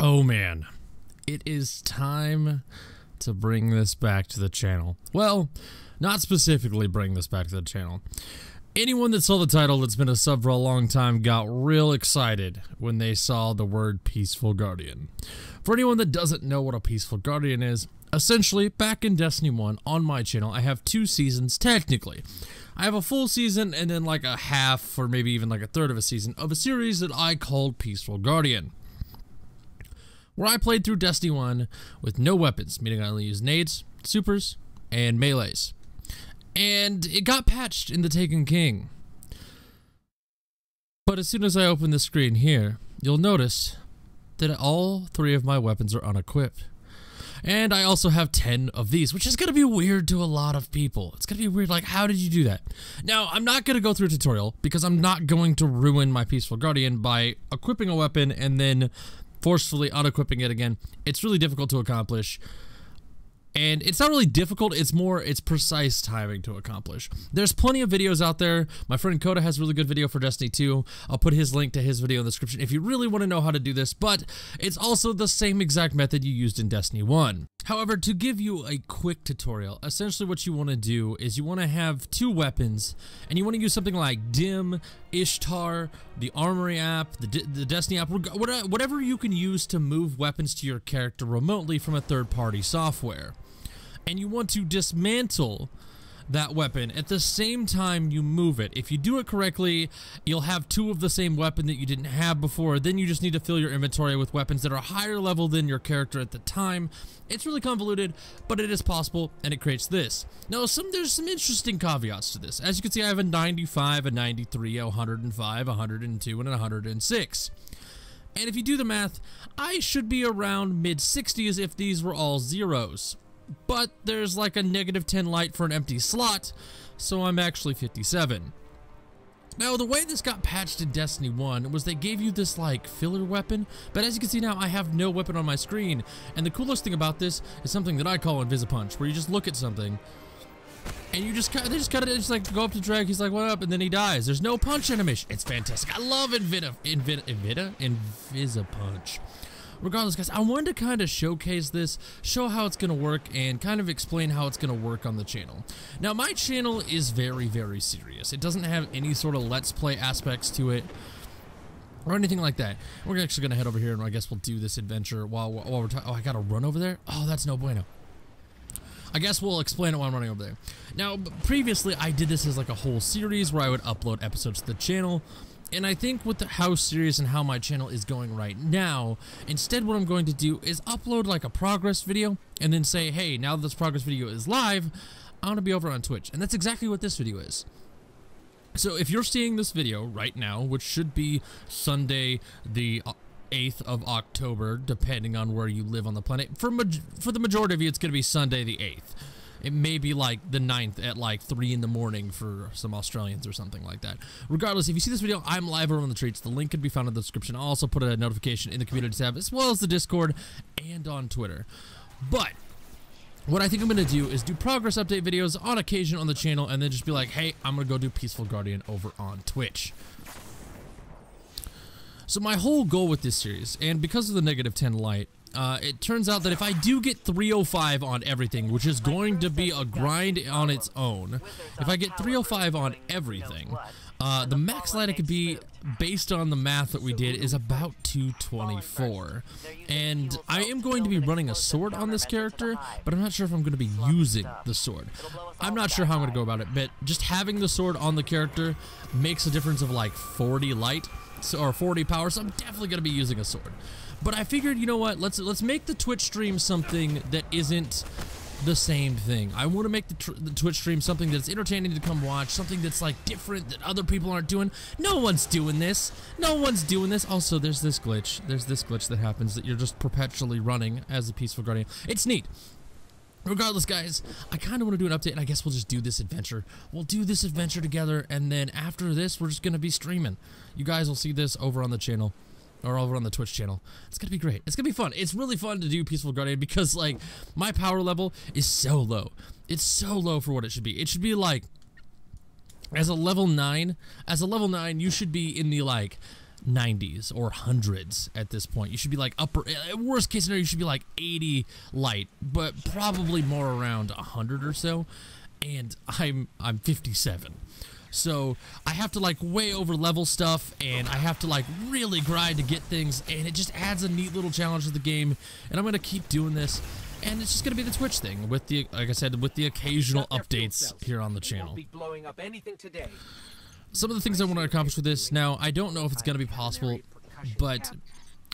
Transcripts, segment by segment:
Oh man, it is time to bring this back to the channel. Well, not specifically bring this back to the channel. Anyone that saw the title that's been a sub for a long time got real excited when they saw the word Peaceful Guardian. For anyone that doesn't know what a Peaceful Guardian is, essentially, back in Destiny 1 on my channel, I have 2 seasons technically. I have a full season and then like a half or maybe even like a third of a season of a series that I called Peaceful Guardian, where I played through Destiny 1 with no weapons, meaning I only used nades, supers, and melees. And it got patched in the Taken King. But as soon as I open the screen here, you'll notice that all 3 of my weapons are unequipped. And I also have 10 of these, which is going to be weird to a lot of people. It's going to be weird, like, how did you do that? Now, I'm not going to go through a tutorial because I'm not going to ruin my Peaceful Guardian by equipping a weapon and then forcefully unequipping it again. It's really difficult to accomplish. And it's not really difficult, it's precise timing to accomplish. There's plenty of videos out there. My friend Coda has a really good video for Destiny 2. I'll put his link to his video in the description if you really want to know how to do this, but it's also the same exact method you used in Destiny 1. However, to give you a quick tutorial, essentially what you want to do is you want to have 2 weapons, and you want to use something like Dim, Ishtar, the Armory app, the Destiny app, whatever you can use to move weapons to your character remotely from a third-party software. And you want to dismantle that weapon at the same time you move it. If you do it correctly, you'll have 2 of the same weapon that you didn't have before. Then you just need to fill your inventory with weapons that are higher level than your character at the time. It's really convoluted, but it is possible, and it creates this. Now, there's some interesting caveats to this. As you can see, I have a 95, a 93, a 105, a 102, and a 106. And if you do the math, I should be around mid-60s if these were all zeros. But there's like a -10 light for an empty slot, so I'm actually 57. Now, the way this got patched in Destiny 1 was they gave you this like filler weapon, but as you can see now, I have no weapon on my screen. And the coolest thing about this is something that I call Invisipunch, where you just look at something and you just kind of like go up to Drag, he's like, what up? And then he dies. There's no punch animation. It's fantastic. I love Invisipunch. Regardless, guys, I wanted to kind of showcase this, show how it's going to work, and kind of explain how it's going to work on the channel. Now, my channel is very, very serious. It doesn't have any sort of Let's Play aspects to it or anything like that. We're actually going to head over here, and I guess we'll do this adventure while we're talking. Oh, I got to run over there? Oh, that's no bueno. I guess we'll explain it while I'm running over there. Now, previously, I did this as like a whole series where I would upload episodes to the channel. And I think with how serious and how my channel is going right now, instead what I'm going to do is upload like a progress video and then say, hey, now that this progress video is live, I want to be over on Twitch. And that's exactly what this video is. So if you're seeing this video right now, which should be Sunday the 8th of October, depending on where you live on the planet, for the majority of you, it's going to be Sunday the 8th. It may be like the 9th at like 3 in the morning for some Australians or something like that. Regardless, if you see this video, I'm live over on the Treats. The link could be found in the description. I'll also put a notification in the community tab as well as the Discord and on Twitter. But what I think I'm going to do is do progress update videos on occasion on the channel and then just be like, hey, I'm going to go do Peaceful Guardian over on Twitch. So my whole goal with this series, and because of the -10 light, it turns out that if I do get 305 on everything, which is going to be a grind on its own, if I get 305 on everything, the max light it could be, based on the math that we did, is about 224. And I am going to be running a sword on this character, but I'm not sure if I'm going to be using the sword. I'm not sure how I'm going to go about it, but just having the sword on the character makes a difference of like 40 light, or 40 power, so I'm definitely going to be using a sword. But I figured, you know what, let's make the Twitch stream something that isn't the same thing. I want to make the Twitch stream something that's entertaining to come watch, something that's like different that other people aren't doing. No one's doing this. No one's doing this. Also, there's this glitch. There's this glitch that happens that you're just perpetually running as a Peaceful Guardian. It's neat. Regardless, guys, I kind of want to do an update, and I guess we'll just do this adventure. We'll do this adventure together, and then after this, we're just going to be streaming. You guys will see this over on the channel, or over on the Twitch channel. It's going to be great. It's going to be fun. It's really fun to do Peaceful Guardian because, like, my power level is so low. It's so low for what it should be. It should be, like, as a level 9, you should be in the, like, 90s or hundreds at this point. You should be like upper, worst case scenario, you should be like 80 light, but probably more around 100 or so. And I'm 57. So I have to like way over level stuff, and I have to like really grind to get things, and it just adds a neat little challenge to the game. And I'm gonna keep doing this, and it's just gonna be the Twitch thing with the, like I said, with the occasional updates here on the channel. Some of the things I want to accomplish with this, now I don't know if it's gonna be possible, but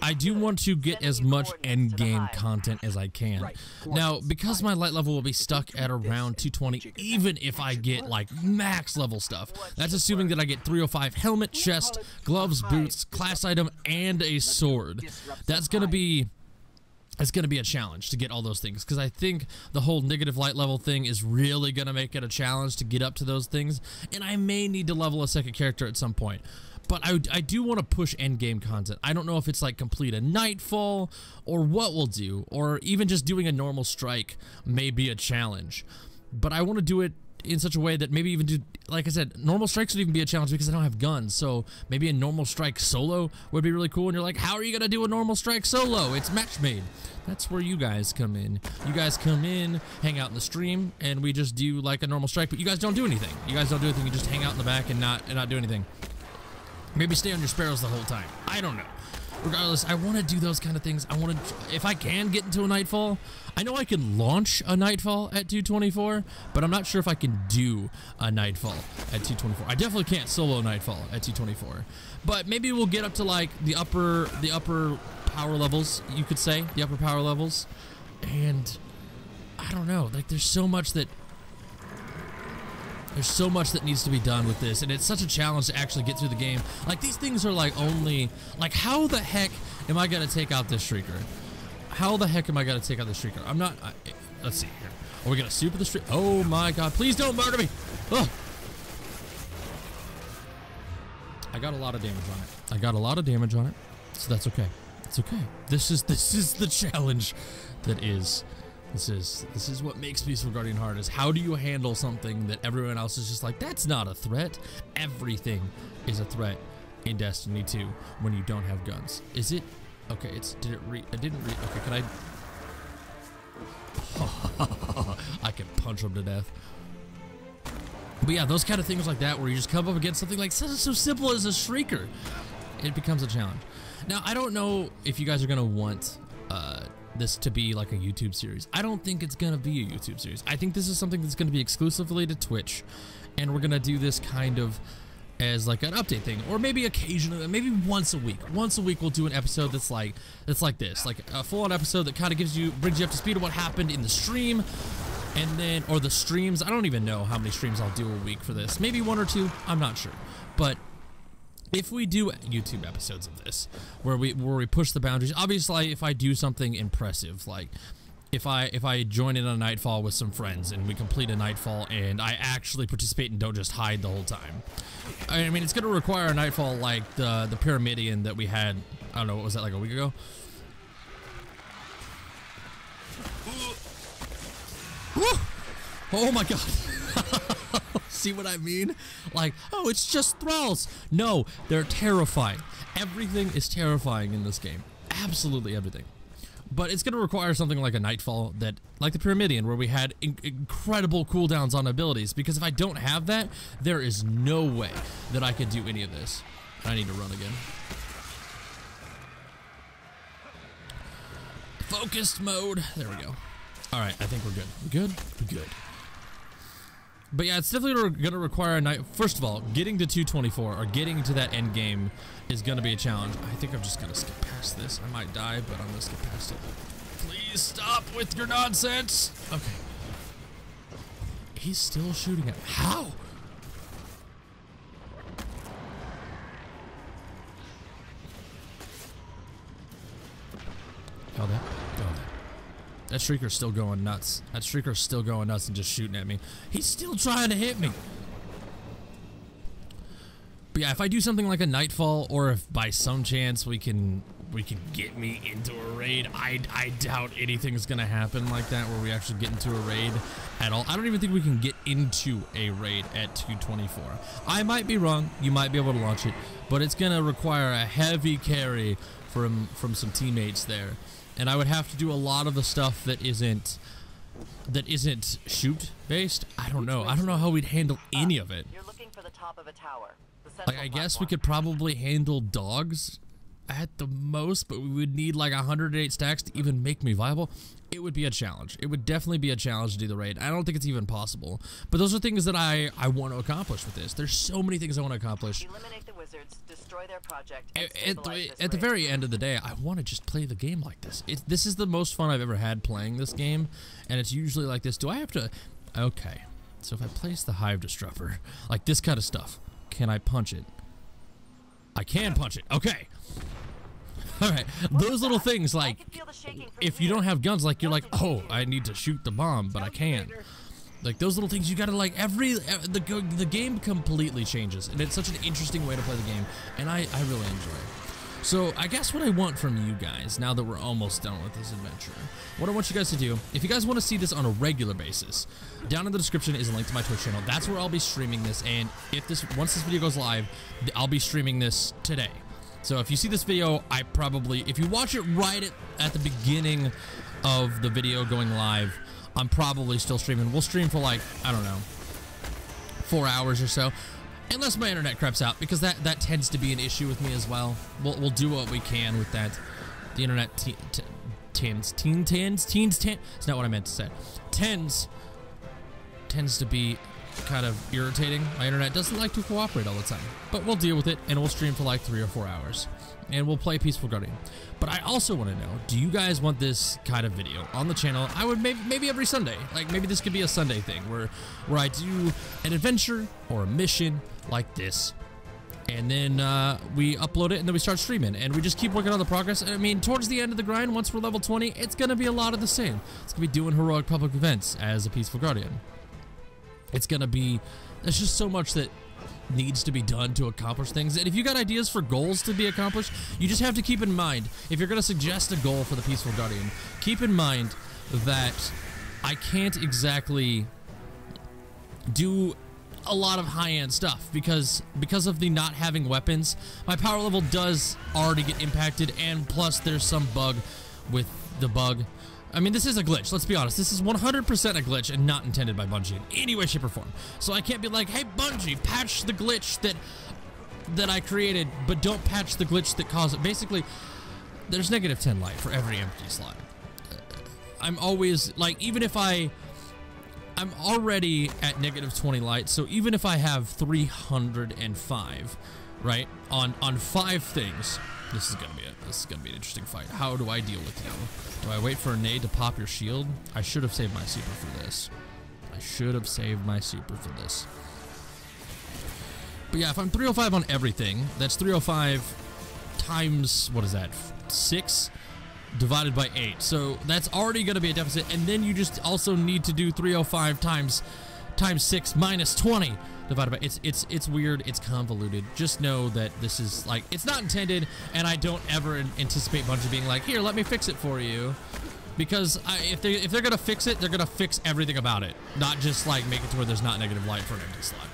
I do want to get as much end-game content as I can. Now, because my light level will be stuck at around 220, even if I get, like, max level stuff, that's assuming that I get 305 helmet, chest, gloves, boots, class item, and a sword. That's gonna be... It's going to be a challenge to get all those things, because I think the whole negative light level thing is really going to make it a challenge to get up to those things, and I may need to level a second character at some point. But I do want to push endgame content. I don't know if it's like complete a Nightfall or what we'll do, or even just doing a normal strike may be a challenge. But I want to do it in such a way that maybe even do, like I said, normal strikes would even be a challenge because I don't have guns. So maybe a normal strike solo would be really cool. And you're like, how are you going to do a normal strike solo? It's match made. That's where you guys come in. You guys come in, hang out in the stream, and we just do like a normal strike, but you guys don't do anything. You guys don't do anything. You just hang out in the back and not do anything. Maybe stay on your sparrows the whole time. I don't know. Regardless, I want to do those kind of things. I want to, if I can get into a Nightfall, I know I can launch a Nightfall at 224, but I'm not sure if I can do a Nightfall at 224. I definitely can't solo Nightfall at 224, but maybe we'll get up to like the upper power levels, you could say, the upper power levels, and I don't know, like there's so much that needs to be done with this, and it's such a challenge to actually get through the game. Like, these things are like only, like, how the heck am I gonna take out this Shrieker? How the heck am I gonna take out this Shrieker? I'm not, let's see here. Are we gonna super the Shrieker? Oh my god, please don't murder me! Oh. I got a lot of damage on it. I got a lot of damage on it, so that's okay. It's okay. This is the challenge that is. This is what makes Peaceful Guardian hard, is how do you handle something that everyone else is just like, that's not a threat. Everything is a threat in Destiny 2 when you don't have guns. Is it? Okay, it didn't read, okay, can I can punch him to death. But yeah, those kind of things like that where you just come up against something like so simple as a Shrieker, it becomes a challenge. Now, I don't know if you guys are gonna want this to be like a YouTube series. I don't think it's gonna be a YouTube series. I think this is something that's gonna be exclusively to Twitch, and we're gonna do this kind of as like an update thing, or maybe occasionally, maybe once a week. Once a week we'll do an episode that's like this, like a full-on episode that kind of brings you up to speed of what happened in the stream, and then, or the streams. I don't even know how many streams I'll do a week for this. Maybe 1 or 2, I'm not sure. But if we do YouTube episodes of this, where we push the boundaries, obviously if I do something impressive, like if I join in on a Nightfall with some friends and we complete a Nightfall and I actually participate and don't just hide the whole time. I mean, it's gonna require a Nightfall like the Pyramidion that we had, I don't know, what was that, like a week ago? Oh my god. See what I mean? Like, oh, it's just thralls. No, they're terrifying. Everything is terrifying in this game. Absolutely everything. But it's going to require something like a Nightfall, that, like the Pyramidion, where we had incredible cooldowns on abilities. Because if I don't have that, there is no way that I could do any of this. I need to run again. Focused mode. There we go. All right, I think we're good. We good? We're good. But yeah, it's definitely going to require a night. First of all, getting to 224 or getting to that end game is going to be a challenge. I think I'm just going to skip past this. I might die, but I'm going to skip past it. Please stop with your nonsense. Okay. He's still shooting at me. How? Got that? Got that. That Shrieker's still going nuts. That Shrieker's still going nuts and just shooting at me. He's still trying to hit me. But yeah, if I do something like a Nightfall, or if by some chance we can get me into a raid, I doubt anything's gonna happen like that where we actually get into a raid at all. I don't even think we can get into a raid at 224. I might be wrong. You might be able to launch it, but it's going to require a heavy carry from some teammates there. And I would have to do a lot of the stuff that isn't shoot based. I don't know how we'd handle any of it. You're looking for the top of a tower. Like, I guess we could probably handle dogs at the most, but we would need like 108 stacks to even make me viable. It would be a challenge. It would definitely be a challenge to do the raid. I don't think it's even possible. But those are things that I want to accomplish with this. There's so many things I want to accomplish. Eliminate the wizards, destroy their project, At the very end of the day, I want to just play the game like this. This is the most fun I've ever had playing this game, and it's usually like this. Do I have to... Okay. So if I place the hive disruptor, like this kind of stuff, can I punch it? I can punch it. Okay. Alright, those little things, like, if you don't have guns, like, you're like, oh, I need to shoot the bomb, but I can't. Like, those little things, you gotta, like, the game completely changes, and it's such an interesting way to play the game, and I really enjoy it. So, I guess what I want from you guys, now that we're almost done with this adventure, what I want you guys to do, if you guys want to see this on a regular basis, down in the description is a link to my Twitch channel. That's where I'll be streaming this, and once this video goes live, I'll be streaming this today. So if you see this video, if you watch it right at the beginning of the video going live, I'm probably still streaming. We'll stream for like, I don't know, 4 hours or so. Unless my internet craps out, because that tends to be an issue with me as well. We'll do what we can with that. The internet tends, it's not what I meant to say. Tends to be kind of irritating. My internet doesn't like to cooperate all the time, but we'll deal with it, and we'll stream for like 3 or 4 hours, and we'll play Peaceful Guardian. But I also want to know, do you guys want this kind of video on the channel? I would maybe every Sunday, like maybe this could be a Sunday thing where I do an adventure or a mission like this, and then we upload it, and then we start streaming, and we just keep working on the progress. I mean, towards the end of the grind, once we're level 20, it's gonna be a lot of the same. It's gonna be doing heroic public events as a Peaceful Guardian. It's gonna be, there's just so much that needs to be done to accomplish things. And if you got ideas for goals to be accomplished, you just have to keep in mind, if you're gonna suggest a goal for the Peaceful Guardian, keep in mind that I can't exactly do a lot of high-end stuff because of the not having weapons. My power level does already get impacted, and plus there's some bug with the bug. I mean, this is a glitch, let's be honest. This is 100% a glitch and not intended by Bungie in any way, shape, or form. So I can't be like, hey, Bungie, patch the glitch that I created, but don't patch the glitch that caused it. Basically, there's negative 10 light for every empty slot. I'm always, like, even if I'm already at negative 20 light, so even if I have 305, right, on 5 things, this is gonna be an interesting fight. How do I deal with you? Do I wait for a nade to pop your shield? I should have saved my super for this. But yeah, if I'm 305 on everything, that's 305 times, what is that, 6 divided by 8. So that's already going to be a deficit, and then you just also need to do 305 times 6 minus 20 divided by, it's weird, it's convoluted. Just know that this is like, it's not intended, and I don't ever anticipate Bungie being like, here, let me fix it for you. Because if they're gonna fix it, they're gonna fix everything about it, not just like make it to where there's not negative light for an empty slot.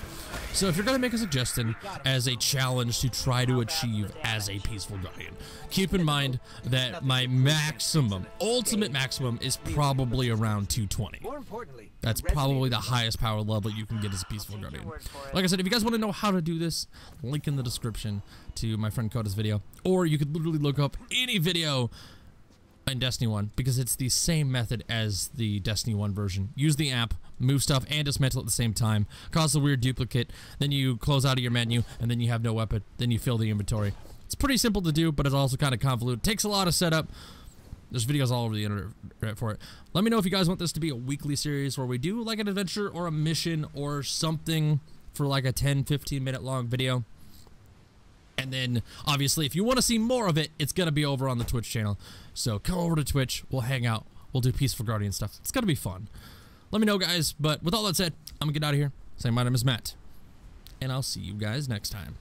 So if you're gonna make a suggestion as a challenge to try to achieve as a Peaceful Guardian, keep in mind that my maximum, ultimate maximum, is probably around 220. That's probably the highest power level you can get as a Peaceful Guardian. Like I said, if you guys want to know how to do this, link in the description to my friend Coda's video, or you could literally look up any video in Destiny 1, because it's the same method as the Destiny 1 version. Use the app, move stuff, and dismantle at the same time, cause a weird duplicate, then you close out of your menu, and then you have no weapon, then you fill the inventory. It's pretty simple to do, but it's also kind of convoluted. Takes a lot of setup. There's videos all over the internet for it. Let me know if you guys want this to be a weekly series where we do like an adventure or a mission or something for like a 10-15 minute long video. And then, obviously, if you want to see more of it, it's going to be over on the Twitch channel. So come over to Twitch, we'll hang out, we'll do Peaceful Guardian stuff. It's going to be fun. Let me know, guys. But with all that said, I'm going to get out of here. Say my name is Matt, and I'll see you guys next time.